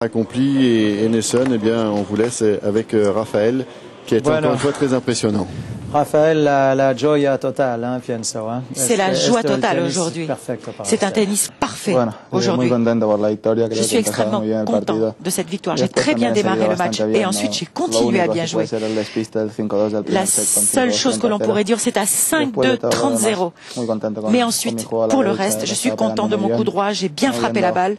Accompli et Nelson, eh bien, on vous laisse avec Raphaël, qui est encore une fois très impressionnant. Raphaël, la gioia totale, hein, pienso. Hein. C'est la joie totale aujourd'hui. C'est un tennis parfait aujourd'hui. Je suis extrêmement content de cette victoire. J'ai très bien démarré le match et ensuite j'ai continué à bien jouer. La seule chose que l'on pourrait dire, c'est à 5-2, 30-0. Mais ensuite, pour le reste, je suis content de mon coup droit. J'ai bien frappé la balle.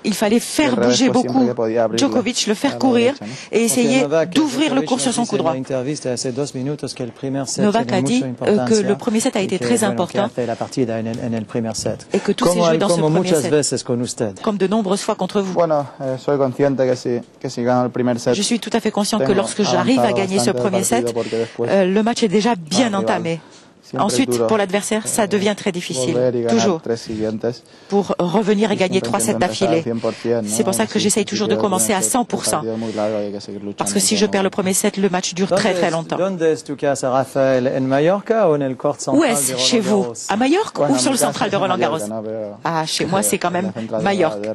Il fallait faire bouger beaucoup Djokovic, le faire courir et essayer d'ouvrir le cours sur son coup droit. Novak a dit que le premier set a été très important et que tout s'est joué dans ce premier set, comme de nombreuses fois contre vous. Je suis tout à fait conscient que lorsque j'arrive à gagner ce premier set, le match est déjà bien entamé. Ensuite, pour l'adversaire, ça devient très difficile, toujours, pour revenir et gagner 3 sets d'affilée. C'est pour ça que j'essaye toujours de commencer à 100%, parce que si je perds le premier set, le match dure très très longtemps. Où est-ce chez vous? À Majorque ou sur le central de Roland-Garros? Ah, chez moi, c'est quand même Majorque.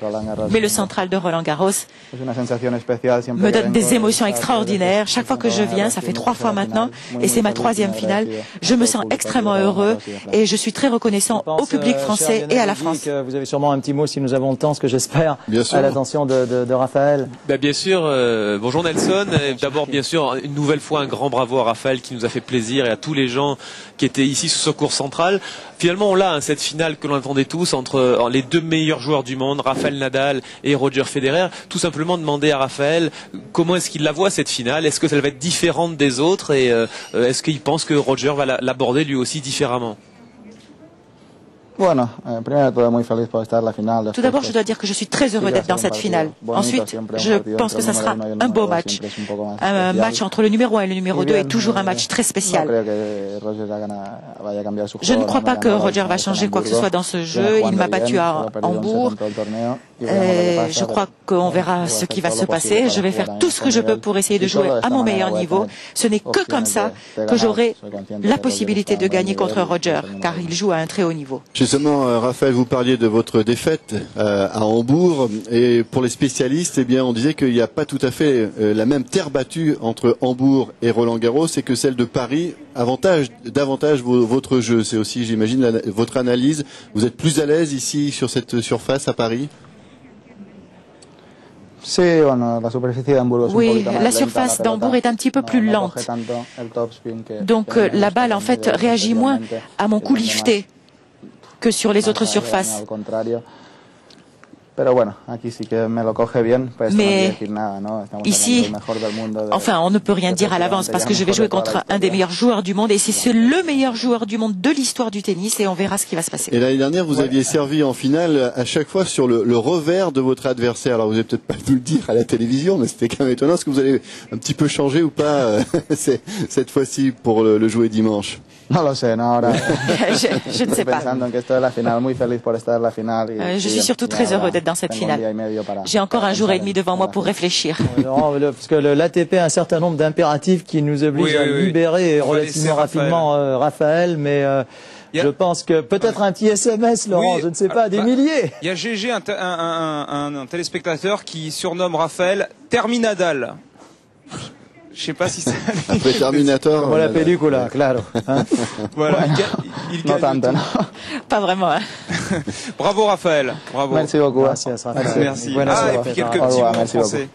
Mais le central de Roland-Garros me donne des émotions extraordinaires. Chaque fois que je viens, ça fait 3 fois maintenant, et c'est ma 3e finale, je me sens extrêmement heureux et je suis très reconnaissant au public français et à la France. Vous avez sûrement un petit mot si nous avons le temps, ce que j'espère, à l'attention de Raphaël. Bien sûr, bonjour Nelson. D'abord, bien sûr, une nouvelle fois un grand bravo à Raphaël qui nous a fait plaisir et à tous les gens qui étaient ici sur ce court central. Finalement, on l'a, cette finale que l'on attendait tous entre les 2 meilleurs joueurs du monde, Rafael Nadal et Roger Federer. Tout simplement demander à Raphaël comment est-ce qu'il la voit cette finale. Est-ce que ça va être différente des autres et est-ce qu'il pense que Roger va l'aborder lui aussi différemment? Tout d'abord, je dois dire que je suis très heureux d'être dans cette finale. Ensuite, je pense que ça sera un beau match. Un match entre le numéro 1 et le numéro 2 est toujours un match très spécial. Je ne crois pas que Roger va changer quoi que ce soit dans ce jeu. Il m'a battu à Hambourg. Je crois qu'on verra ce qui va se passer. Je vais faire tout ce que je peux pour essayer de jouer à mon meilleur niveau. Ce n'est que comme ça que j'aurai la possibilité de gagner contre Roger, car il joue à un très haut niveau. Justement, Raphaël, vous parliez de votre défaite à Hambourg, et pour les spécialistes, eh bien, on disait qu'il n'y a pas tout à fait la même terre battue entre Hambourg et Roland-Garros, et que celle de Paris avantage davantage votre jeu. C'est aussi, j'imagine, votre analyse. Vous êtes plus à l'aise ici sur cette surface à Paris? Oui, la surface d'Hambourg est un petit peu plus lente. Donc la balle, en fait, réagit moins à mon coup lifté que sur les autres surfaces. Mais ici, enfin, on ne peut rien dire à l'avance parce que je vais jouer contre un des meilleurs joueurs du monde et c'est le meilleur joueur du monde de l'histoire du tennis et on verra ce qui va se passer. Et l'année dernière, vous aviez servi en finale à chaque fois sur le revers de votre adversaire. Alors, vous n'allez peut-être pas nous le dire à la télévision, mais c'était quand même étonnant. Est-ce que vous allez un petit peu changer ou pas cette fois-ci pour le jouer dimanche? Je ne sais pas. Je suis surtout très heureux d'être dans cette finale. J'ai encore un jour et demi devant moi pour réfléchir. Parce que l'ATP a un certain nombre d'impératifs qui nous obligent à libérer relativement rapidement Raphaël, mais je pense que peut-être un petit SMS, Laurent, je ne sais pas, des milliers. Il y a GG, un téléspectateur qui surnomme Raphaël Terminadal. Je sais pas si c'est... Après Terminator... Comme la pellicula, claro. Hein. Voilà. Pas vraiment. Hein. Bravo Raphaël. Bravo. Merci beaucoup. Merci. Merci. Ah, et puis quelques petits mots en français.